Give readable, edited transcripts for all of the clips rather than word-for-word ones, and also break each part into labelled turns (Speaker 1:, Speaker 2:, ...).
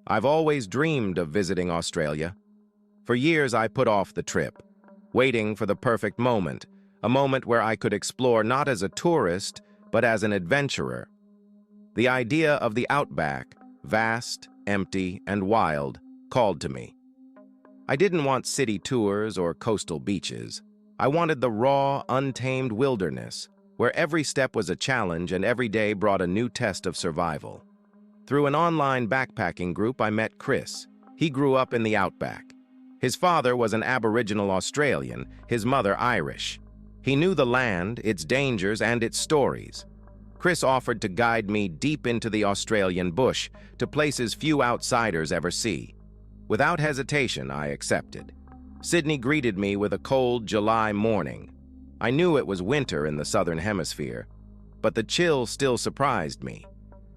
Speaker 1: I've always dreamed of visiting Australia. For years I put off the trip, waiting for the perfect moment, a moment where I could explore not as a tourist, but as an adventurer. The idea of the Outback, vast, empty, and wild, called to me. I didn't want city tours or coastal beaches. I wanted the raw, untamed wilderness, where every step was a challenge and every day brought a new test of survival. Through an online backpacking group, I met Chris. He grew up in the Outback. His father was an Aboriginal Australian, his mother Irish. He knew the land, its dangers, and its stories. Chris offered to guide me deep into the Australian bush, to places few outsiders ever see. Without hesitation, I accepted. Sydney greeted me with a cold July morning. I knew it was winter in the southern hemisphere, but the chill still surprised me.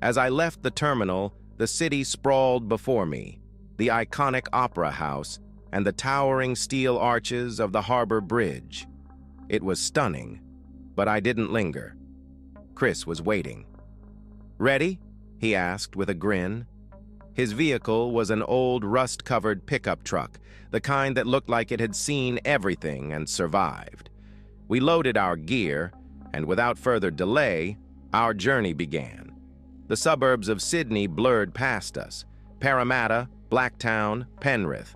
Speaker 1: As I left the terminal, the city sprawled before me, the iconic Opera House and the towering steel arches of the Harbour Bridge. It was stunning, but I didn't linger. Chris was waiting. "Ready?" he asked with a grin. His vehicle was an old rust-covered pickup truck, the kind that looked like it had seen everything and survived. We loaded our gear, and without further delay, our journey began. The suburbs of Sydney blurred past us: Parramatta, Blacktown, Penrith.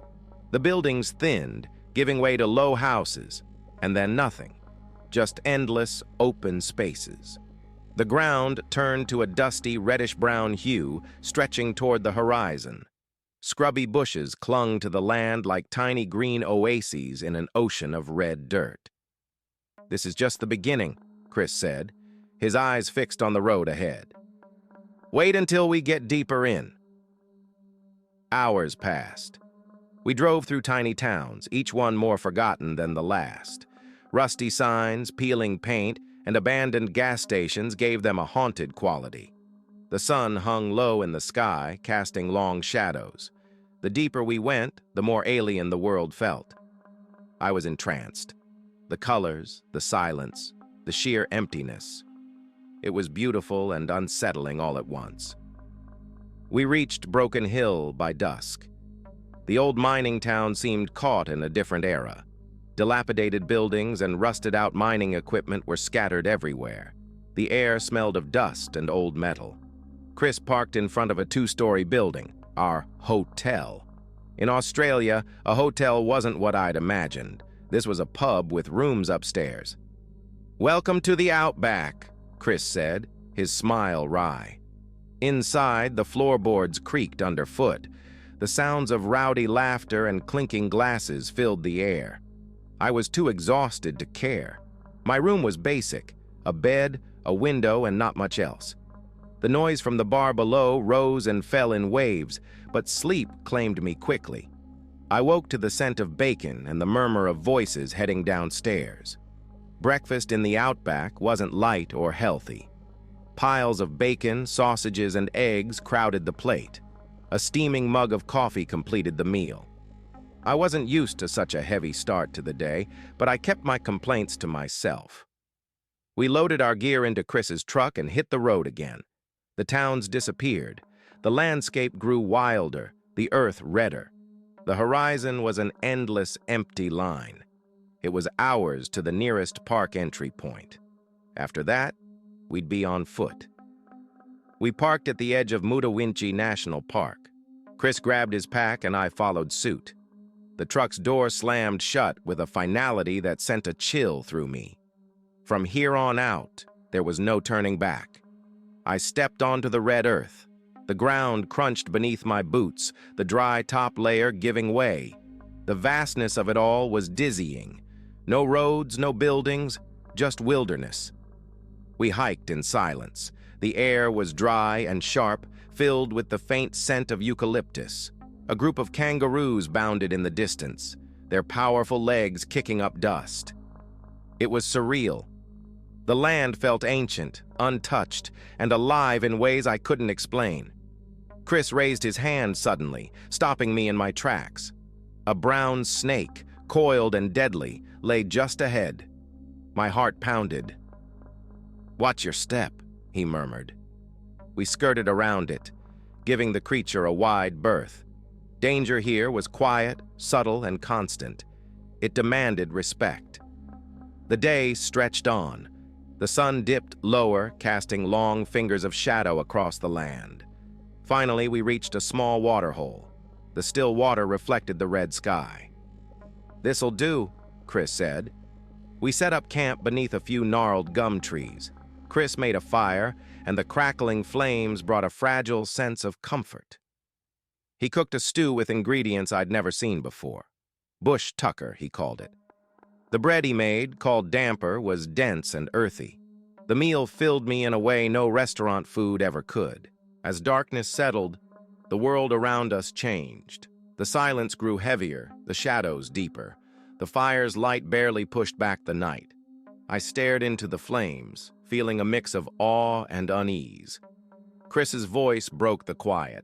Speaker 1: The buildings thinned, giving way to low houses, and then nothing, just endless open spaces. The ground turned to a dusty reddish-brown hue, stretching toward the horizon. Scrubby bushes clung to the land like tiny green oases in an ocean of red dirt. "This is just the beginning," Chris said, his eyes fixed on the road ahead. "Wait until we get deeper in." Hours passed. We drove through tiny towns, each one more forgotten than the last. Rusty signs, peeling paint, and abandoned gas stations gave them a haunted quality. The sun hung low in the sky, casting long shadows. The deeper we went, the more alien the world felt. I was entranced. The colors, the silence, the sheer emptiness. It was beautiful and unsettling all at once. We reached Broken Hill by dusk. The old mining town seemed caught in a different era. Dilapidated buildings and rusted-out mining equipment were scattered everywhere. The air smelled of dust and old metal. Chris parked in front of a two-story building, our hotel. In Australia, a hotel wasn't what I'd imagined. This was a pub with rooms upstairs. "Welcome to the Outback," Chris said, his smile wry. Inside, the floorboards creaked underfoot. The sounds of rowdy laughter and clinking glasses filled the air. I was too exhausted to care. My room was basic: a bed, a window, and not much else. The noise from the bar below rose and fell in waves, but sleep claimed me quickly. I woke to the scent of bacon and the murmur of voices heading downstairs. Breakfast in the Outback wasn't light or healthy. Piles of bacon, sausages, and eggs crowded the plate. A steaming mug of coffee completed the meal. I wasn't used to such a heavy start to the day, but I kept my complaints to myself. We loaded our gear into Chris's truck and hit the road again. The towns disappeared. The landscape grew wilder, the earth redder. The horizon was an endless, empty line. It was hours to the nearest park entry point. After that, we'd be on foot. We parked at the edge of Mutawinchi National Park. Chris grabbed his pack and I followed suit. The truck's door slammed shut with a finality that sent a chill through me. From here on out, there was no turning back. I stepped onto the red earth. The ground crunched beneath my boots, the dry top layer giving way. The vastness of it all was dizzying. No roads, no buildings, just wilderness. We hiked in silence. The air was dry and sharp, filled with the faint scent of eucalyptus. A group of kangaroos bounded in the distance, their powerful legs kicking up dust. It was surreal. The land felt ancient, untouched, and alive in ways I couldn't explain. Chris raised his hand suddenly, stopping me in my tracks. A brown snake, coiled and deadly, lay just ahead. My heart pounded. "Watch your step," he murmured. We skirted around it. giving the creature a wide berth. Danger here was quiet, subtle, and constant. It demanded respect. The day stretched on. The sun dipped lower, casting long fingers of shadow across the land. Finally, we reached a small waterhole. The still water reflected the red sky. "This'll do," Chris said. We set up camp beneath a few gnarled gum trees. Chris made a fire, and the crackling flames brought a fragile sense of comfort. He cooked a stew with ingredients I'd never seen before. Bush tucker, he called it. The bread he made, called damper, was dense and earthy. The meal filled me in a way no restaurant food ever could. As darkness settled, the world around us changed. The silence grew heavier, the shadows deeper. The fire's light barely pushed back the night. I stared into the flames, feeling a mix of awe and unease. Chris's voice broke the quiet.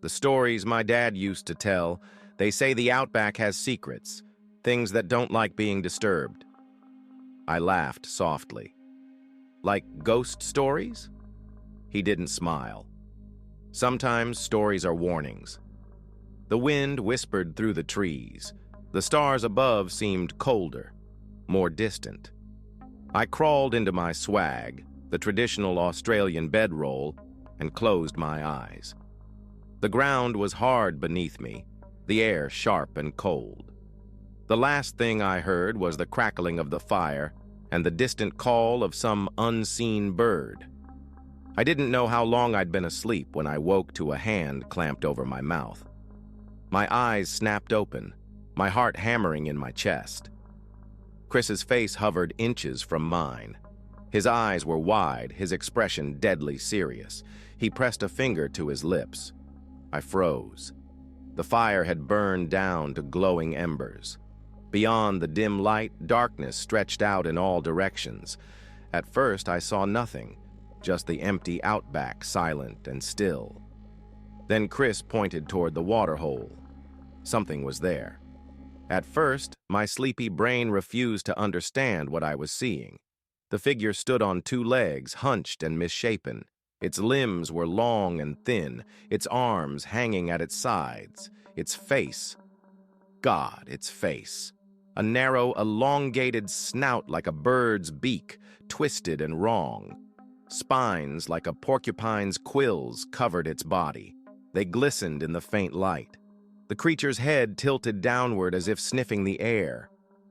Speaker 1: "The stories my dad used to tell, they say the Outback has secrets, things that don't like being disturbed." I laughed softly. "Like ghost stories?" He didn't smile. "Sometimes stories are warnings." The wind whispered through the trees. The stars above seemed colder, more distant. I crawled into my swag, the traditional Australian bedroll, and closed my eyes. The ground was hard beneath me, the air sharp and cold. The last thing I heard was the crackling of the fire and the distant call of some unseen bird. I didn't know how long I'd been asleep when I woke to a hand clamped over my mouth. My eyes snapped open, my heart hammering in my chest. Chris's face hovered inches from mine. His eyes were wide, his expression deadly serious. He pressed a finger to his lips. I froze. The fire had burned down to glowing embers. Beyond the dim light, darkness stretched out in all directions. At first, I saw nothing, just the empty outback, silent and still. Then Chris pointed toward the waterhole. Something was there. At first, my sleepy brain refused to understand what I was seeing. The figure stood on two legs, hunched and misshapen. Its limbs were long and thin, its arms hanging at its sides. Its face, God, its face. A narrow, elongated snout like a bird's beak, twisted and wrong. Spines like a porcupine's quills covered its body. They glistened in the faint light. The creature's head tilted downward as if sniffing the air.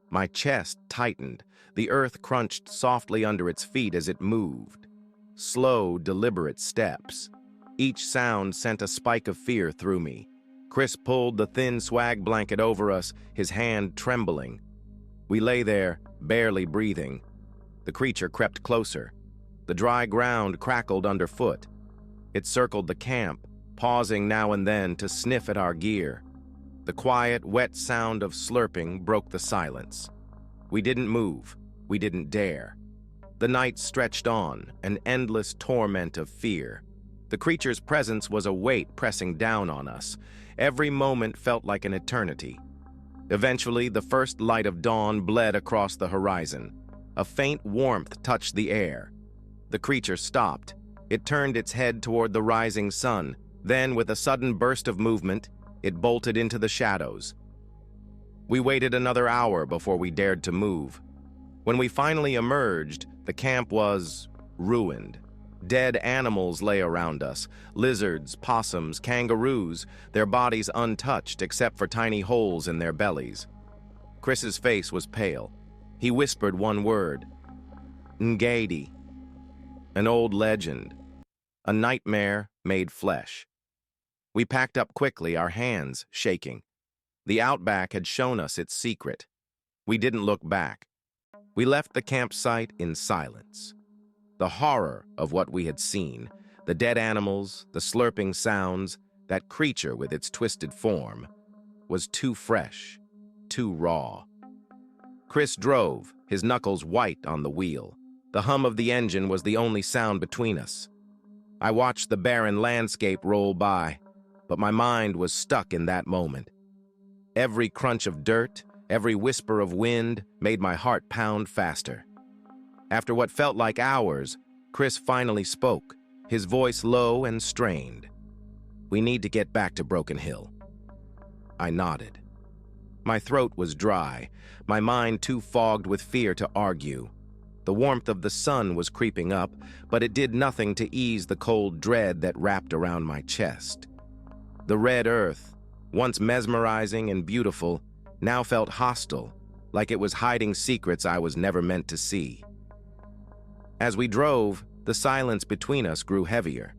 Speaker 1: My chest tightened. The earth crunched softly under its feet as it moved. Slow, deliberate steps. Each sound sent a spike of fear through me. Chris pulled the thin swag blanket over us, his hand trembling. We lay there, barely breathing. The creature crept closer. The dry ground crackled underfoot. It circled the camp, pausing now and then to sniff at our gear. The quiet, wet sound of slurping broke the silence. We didn't move. We didn't dare. The night stretched on, an endless torment of fear. The creature's presence was a weight pressing down on us. Every moment felt like an eternity. Eventually, the first light of dawn bled across the horizon. A faint warmth touched the air. The creature stopped. It turned its head toward the rising sun. Then, with a sudden burst of movement, it bolted into the shadows. We waited another hour before we dared to move. When we finally emerged, the camp was ruined. Dead animals lay around us, lizards, possums, kangaroos, their bodies untouched except for tiny holes in their bellies. Chris's face was pale. He whispered one word, Ngadi. An old legend, a nightmare made flesh. We packed up quickly, our hands shaking. The Outback had shown us its secret. We didn't look back. We left the campsite in silence. The horror of what we had seen, the dead animals, the slurping sounds, that creature with its twisted form, was too fresh, too raw. Chris drove, his knuckles white on the wheel. The hum of the engine was the only sound between us. I watched the barren landscape roll by, but my mind was stuck in that moment. Every crunch of dirt, every whisper of wind made my heart pound faster. After what felt like hours, Chris finally spoke, his voice low and strained. We need to get back to Broken Hill. I nodded. My throat was dry, my mind too fogged with fear to argue. The warmth of the sun was creeping up, but it did nothing to ease the cold dread that wrapped around my chest. The red earth, once mesmerizing and beautiful, now felt hostile, like it was hiding secrets I was never meant to see. As we drove, the silence between us grew heavier.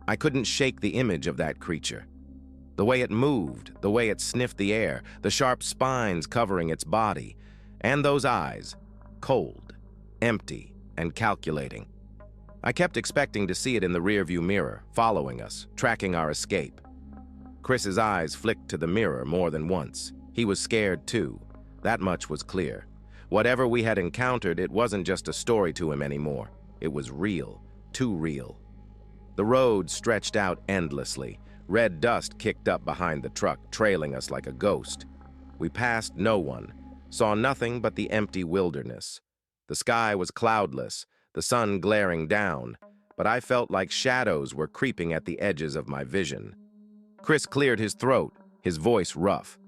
Speaker 1: I couldn't shake the image of that creature. The way it moved, the way it sniffed the air, the sharp spines covering its body, and those eyes, cold, empty, and calculating. I kept expecting to see it in the rearview mirror, following us, tracking our escape. Chris's eyes flicked to the mirror more than once. He was scared too. That much was clear. Whatever we had encountered, it wasn't just a story to him anymore. It was real, too real. The road stretched out endlessly. Red dust kicked up behind the truck, trailing us like a ghost. We passed no one, saw nothing but the empty wilderness. The sky was cloudless, the sun glaring down, but I felt like shadows were creeping at the edges of my vision. Chris cleared his throat, his voice rough.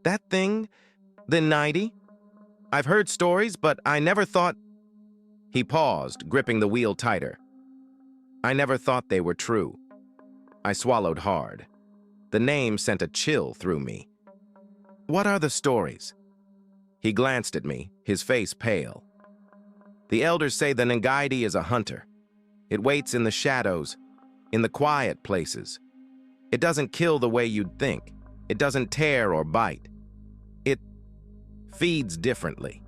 Speaker 1: "That thing, the 90? I've heard stories, but I never thought—" He paused, gripping the wheel tighter. "I never thought they were true." I swallowed hard. The name sent a chill through me. "What are the stories?" He glanced at me, his face pale. "The elders say the Nangidi is a hunter. It waits in the shadows, in the quiet places. It doesn't kill the way you'd think. It doesn't tear or bite. It feeds differently."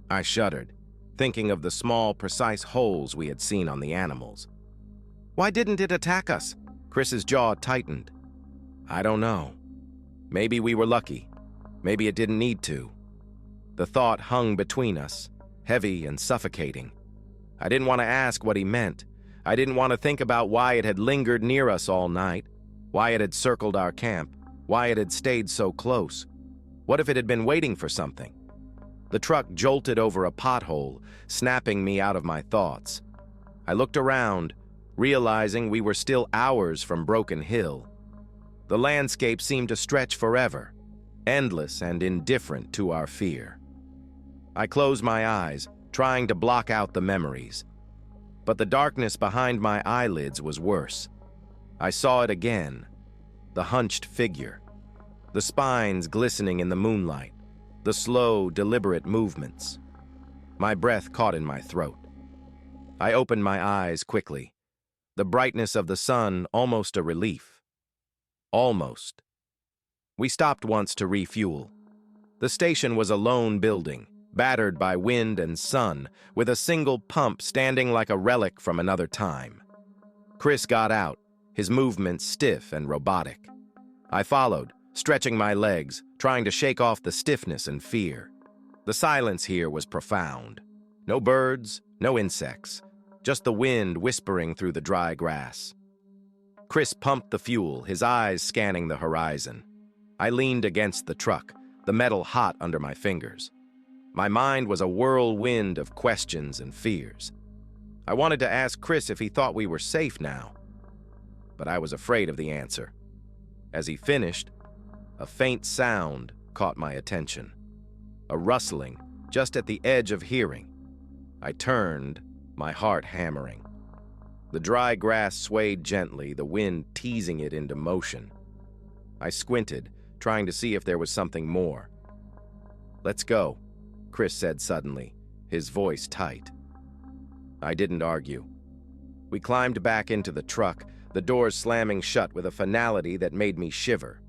Speaker 1: I shuddered, thinking of the small, precise holes we had seen on the animals. "Why didn't it attack us?" Chris's jaw tightened. "I don't know. Maybe we were lucky. Maybe it didn't need to." The thought hung between us, heavy and suffocating. I didn't want to ask what he meant. I didn't want to think about why it had lingered near us all night, why it had circled our camp, why it had stayed so close. What if it had been waiting for something? The truck jolted over a pothole, snapping me out of my thoughts. I looked around, realizing we were still hours from Broken Hill. The landscape seemed to stretch forever, endless and indifferent to our fear. I closed my eyes, trying to block out the memories. But the darkness behind my eyelids was worse. I saw it again, the hunched figure, the spines glistening in the moonlight, the slow, deliberate movements. My breath caught in my throat. I opened my eyes quickly. The brightness of the sun almost a relief. Almost. We stopped once to refuel. The station was a lone building, battered by wind and sun, with a single pump standing like a relic from another time. Chris got out, his movements stiff and robotic. I followed, stretching my legs, trying to shake off the stiffness and fear. The silence here was profound. No birds, no insects, just the wind whispering through the dry grass. Chris pumped the fuel, his eyes scanning the horizon. I leaned against the truck, the metal hot under my fingers. My mind was a whirlwind of questions and fears. I wanted to ask Chris if he thought we were safe now, but I was afraid of the answer. As he finished, a faint sound caught my attention. A rustling, just at the edge of hearing. I turned, my heart hammering. The dry grass swayed gently, the wind teasing it into motion. I squinted, trying to see if there was something more. "Let's go," Chris said suddenly, his voice tight. I didn't argue. We climbed back into the truck, the doors slamming shut with a finality that made me shiver.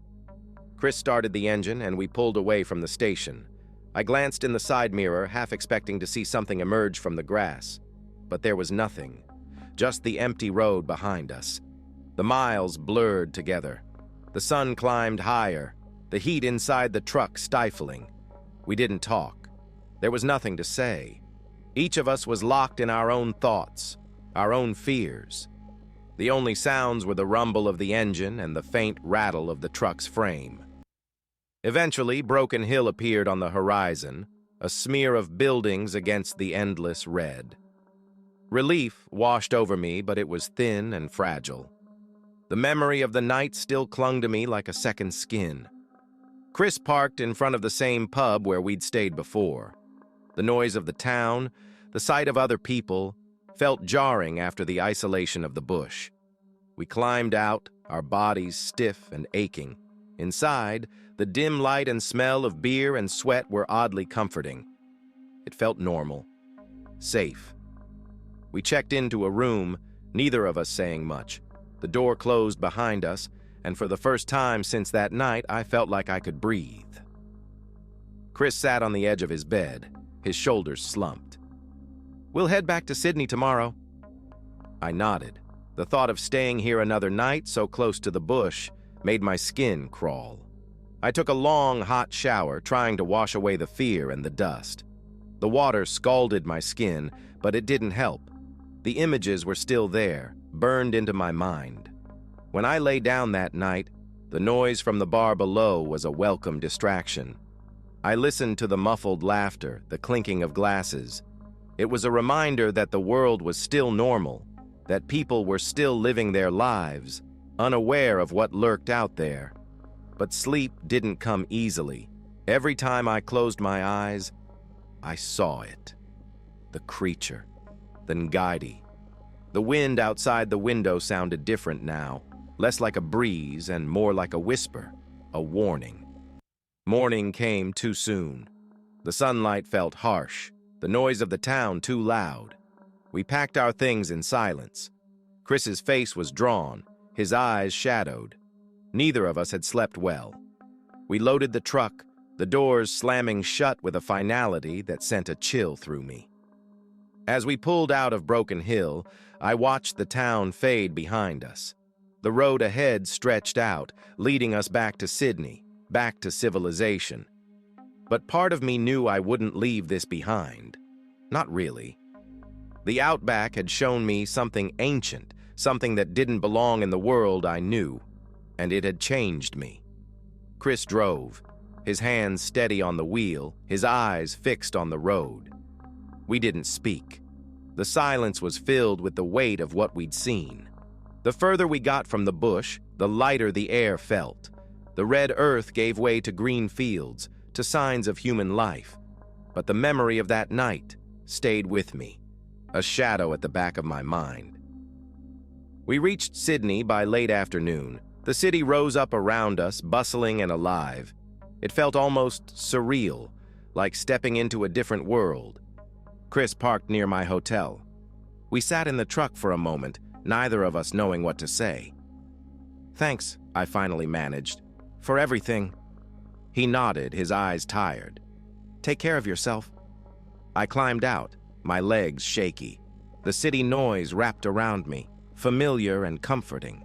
Speaker 1: Chris started the engine and we pulled away from the station. I glanced in the side mirror, half expecting to see something emerge from the grass. But there was nothing, just the empty road behind us. The miles blurred together. The sun climbed higher, the heat inside the truck stifling. We didn't talk. There was nothing to say. Each of us was locked in our own thoughts, our own fears. The only sounds were the rumble of the engine and the faint rattle of the truck's frame. Eventually, Broken Hill appeared on the horizon, a smear of buildings against the endless red. Relief washed over me, but it was thin and fragile. The memory of the night still clung to me like a second skin. Chris parked in front of the same pub where we'd stayed before. The noise of the town, the sight of other people, felt jarring after the isolation of the bush. We climbed out, our bodies stiff and aching. Inside, the dim light and smell of beer and sweat were oddly comforting. It felt normal, safe. We checked into a room, neither of us saying much. The door closed behind us, and for the first time since that night, I felt like I could breathe. Chris sat on the edge of his bed, his shoulders slumped. "We'll head back to Sydney tomorrow." I nodded. The thought of staying here another night so close to the bush made my skin crawl. I took a long, hot shower, trying to wash away the fear and the dust. The water scalded my skin, but it didn't help. The images were still there, burned into my mind. When I lay down that night, the noise from the bar below was a welcome distraction. I listened to the muffled laughter, the clinking of glasses. It was a reminder that the world was still normal, that people were still living their lives, unaware of what lurked out there. But sleep didn't come easily. Every time I closed my eyes, I saw it. The creature, the Ngadi. The wind outside the window sounded different now, less like a breeze and more like a whisper, a warning. Morning came too soon. The sunlight felt harsh, the noise of the town too loud. We packed our things in silence. Chris's face was drawn, his eyes shadowed. Neither of us had slept well. We loaded the truck, the doors slamming shut with a finality that sent a chill through me. As we pulled out of Broken Hill, I watched the town fade behind us. The road ahead stretched out, leading us back to Sydney, back to civilization. But part of me knew I wouldn't leave this behind. Not really. The Outback had shown me something ancient, something that didn't belong in the world I knew, and it had changed me. Chris drove, his hands steady on the wheel, his eyes fixed on the road. We didn't speak. The silence was filled with the weight of what we'd seen. The further we got from the bush, the lighter the air felt. The red earth gave way to green fields, to signs of human life. But the memory of that night stayed with me, a shadow at the back of my mind. We reached Sydney by late afternoon. The city rose up around us, bustling and alive. It felt almost surreal, like stepping into a different world. Chris parked near my hotel. We sat in the truck for a moment, neither of us knowing what to say. "Thanks," I finally managed, "for everything." He nodded, his eyes tired. "Take care of yourself." I climbed out, my legs shaky. The city noise wrapped around me, familiar and comforting.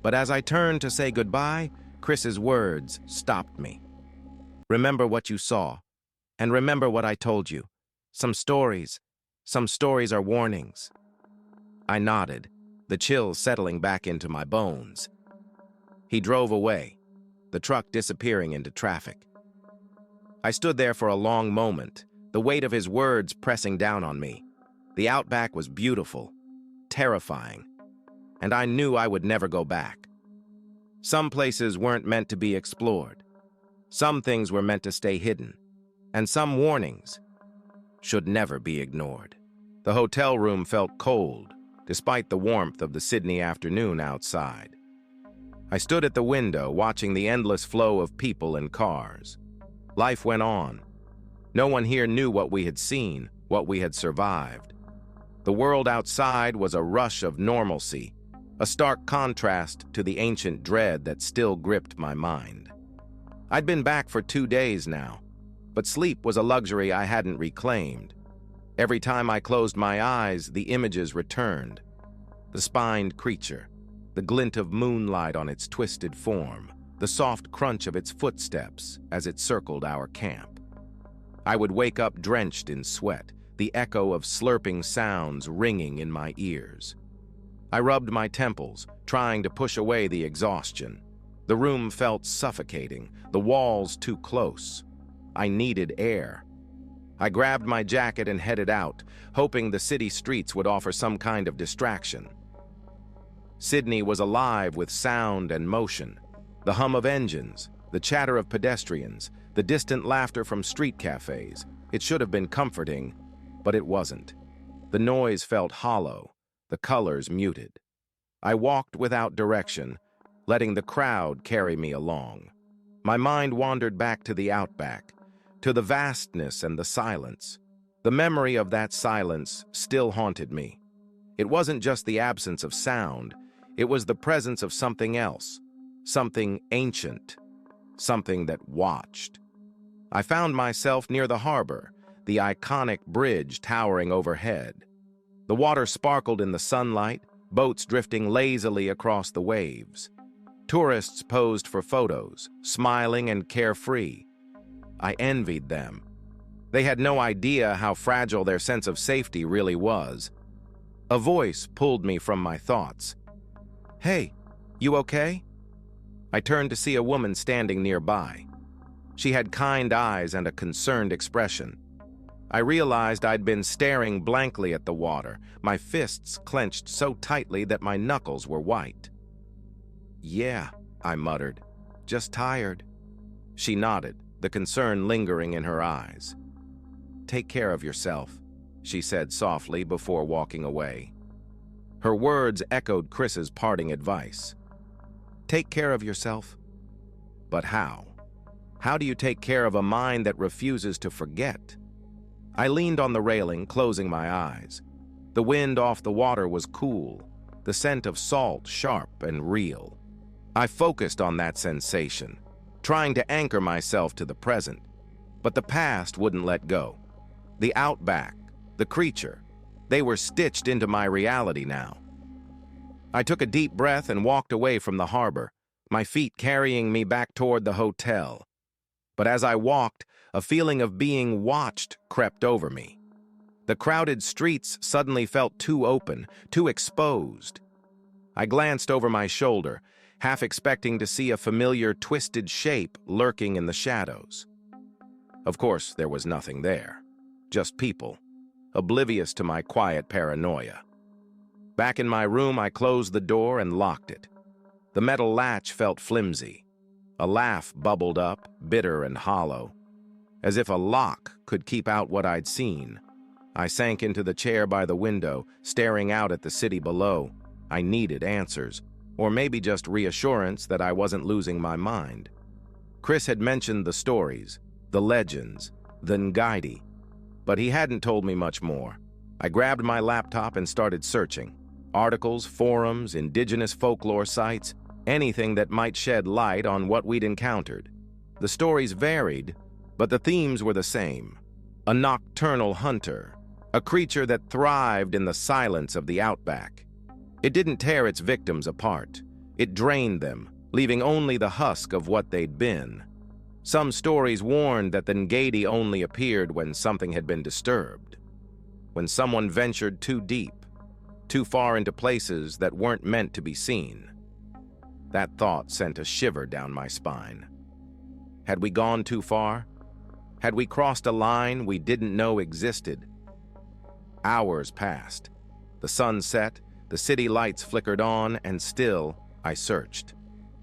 Speaker 1: But as I turned to say goodbye, Chris's words stopped me. "Remember what you saw, and remember what I told you. Some stories are warnings." I nodded, the chills settling back into my bones. He drove away, the truck disappearing into traffic. I stood there for a long moment, the weight of his words pressing down on me. The Outback was beautiful, terrifying, and I knew I would never go back. Some places weren't meant to be explored. Some things were meant to stay hidden, and some warnings should never be ignored. The hotel room felt cold, despite the warmth of the Sydney afternoon outside. I stood at the window, watching the endless flow of people and cars. Life went on. No one here knew what we had seen, what we had survived. The world outside was a rush of normalcy, a stark contrast to the ancient dread that still gripped my mind. I'd been back for 2 days now, but sleep was a luxury I hadn't reclaimed. Every time I closed my eyes, the images returned. The spined creature, the glint of moonlight on its twisted form, the soft crunch of its footsteps as it circled our camp. I would wake up drenched in sweat, the echo of slurping sounds ringing in my ears. I rubbed my temples, trying to push away the exhaustion. The room felt suffocating, the walls too close. I needed air. I grabbed my jacket and headed out, hoping the city streets would offer some kind of distraction. Sydney was alive with sound and motion. The hum of engines, the chatter of pedestrians, the distant laughter from street cafes. It should have been comforting, but it wasn't. The noise felt hollow, the colors muted. I walked without direction, letting the crowd carry me along. My mind wandered back to the Outback, to the vastness and the silence. The memory of that silence still haunted me. It wasn't just the absence of sound, it was the presence of something else, something ancient, something that watched. I found myself near the harbor, the iconic bridge towering overhead. The water sparkled in the sunlight, boats drifting lazily across the waves. Tourists posed for photos, smiling and carefree. I envied them. They had no idea how fragile their sense of safety really was. A voice pulled me from my thoughts. "Hey, you okay?" I turned to see a woman standing nearby. She had kind eyes and a concerned expression. I realized I'd been staring blankly at the water, my fists clenched so tightly that my knuckles were white. "Yeah," I muttered. "Just tired." She nodded, the concern lingering in her eyes. "Take care of yourself," she said softly before walking away. Her words echoed Chris's parting advice. Take care of yourself? But how? How do you take care of a mind that refuses to forget? I leaned on the railing, closing my eyes. The wind off the water was cool, the scent of salt sharp and real. I focused on that sensation, trying to anchor myself to the present, but the past wouldn't let go. The Outback, the creature, they were stitched into my reality now. I took a deep breath and walked away from the harbor, my feet carrying me back toward the hotel. But as I walked, a feeling of being watched crept over me. The crowded streets suddenly felt too open, too exposed. I glanced over my shoulder, half expecting to see a familiar twisted shape lurking in the shadows. Of course, there was nothing there, just people, oblivious to my quiet paranoia. Back in my room, I closed the door and locked it. The metal latch felt flimsy. A laugh bubbled up, bitter and hollow. As if a lock could keep out what I'd seen. I sank into the chair by the window, staring out at the city below. I needed answers, or maybe just reassurance that I wasn't losing my mind. Chris had mentioned the stories, the legends, the Ngidi, but he hadn't told me much more. I grabbed my laptop and started searching. Articles, forums, indigenous folklore sites, anything that might shed light on what we'd encountered. The stories varied, but the themes were the same. A nocturnal hunter, a creature that thrived in the silence of the Outback. It didn't tear its victims apart. It drained them, leaving only the husk of what they'd been. Some stories warned that the Ngidi only appeared when something had been disturbed, when someone ventured too deep, too far into places that weren't meant to be seen. That thought sent a shiver down my spine. Had we gone too far? Had we crossed a line we didn't know existed? Hours passed. The sun set, the city lights flickered on, and still I searched.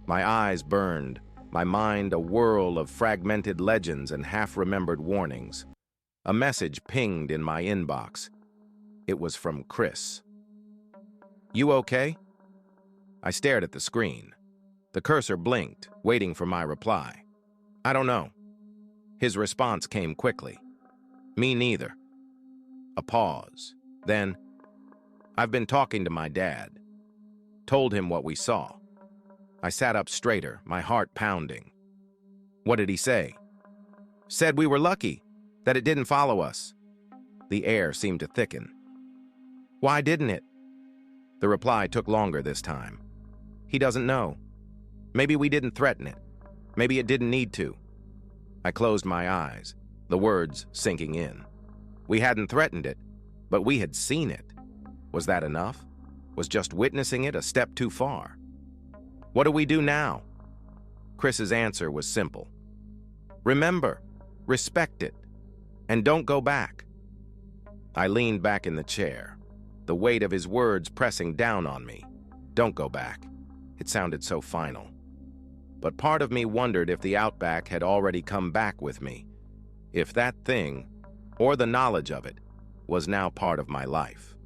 Speaker 1: My eyes burned, my mind a whirl of fragmented legends and half-remembered warnings. A message pinged in my inbox. It was from Chris. "You okay?" I stared at the screen. The cursor blinked, waiting for my reply. "I don't know." His response came quickly. "Me neither." A pause. Then, "I've been talking to my dad." Told him what we saw. I sat up straighter, my heart pounding. "What did he say?" "Said we were lucky, that it didn't follow us." The air seemed to thicken. "Why didn't it?" The reply took longer this time. "He doesn't know. Maybe we didn't threaten it. Maybe it didn't need to." I closed my eyes, the words sinking in. We hadn't threatened it, but we had seen it. Was that enough? Was just witnessing it a step too far? "What do we do now?" Chris's answer was simple. "Remember, respect it, and don't go back." I leaned back in the chair, the weight of his words pressing down on me. Don't go back. It sounded so final. But part of me wondered if the Outback had already come back with me, if that thing, or the knowledge of it, was now part of my life.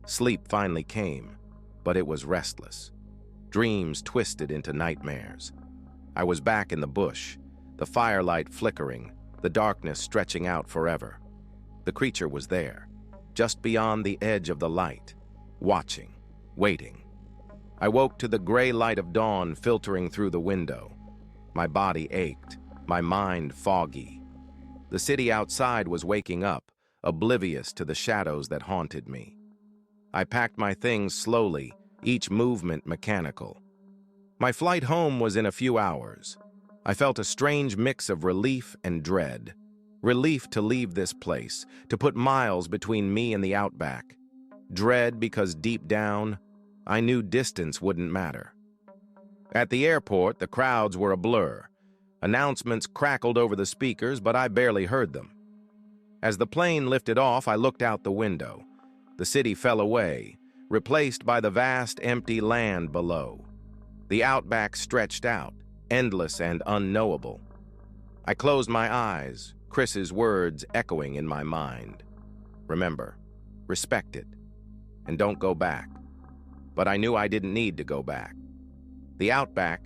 Speaker 1: Sleep finally came, but it was restless. Dreams twisted into nightmares. I was back in the bush, the firelight flickering, the darkness stretching out forever. The creature was there, just beyond the edge of the light, watching, waiting. I woke to the gray light of dawn filtering through the window. My body ached, my mind foggy. The city outside was waking up, oblivious to the shadows that haunted me. I packed my things slowly, each movement mechanical. My flight home was in a few hours. I felt a strange mix of relief and dread. Relief to leave this place, to put miles between me and the Outback. Dread because deep down, I knew distance wouldn't matter. At the airport, the crowds were a blur. Announcements crackled over the speakers, but I barely heard them. As the plane lifted off, I looked out the window. The city fell away, replaced by the vast empty land below. The Outback stretched out, endless and unknowable. I closed my eyes, Chris's words echoing in my mind. Remember, respect it, and don't go back. But I knew I didn't need to go back. The Outback,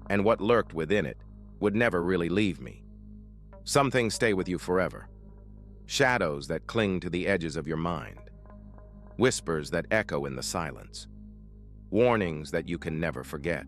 Speaker 1: and what lurked within it, would never really leave me. Some things stay with you forever. Shadows that cling to the edges of your mind. Whispers that echo in the silence. Warnings that you can never forget.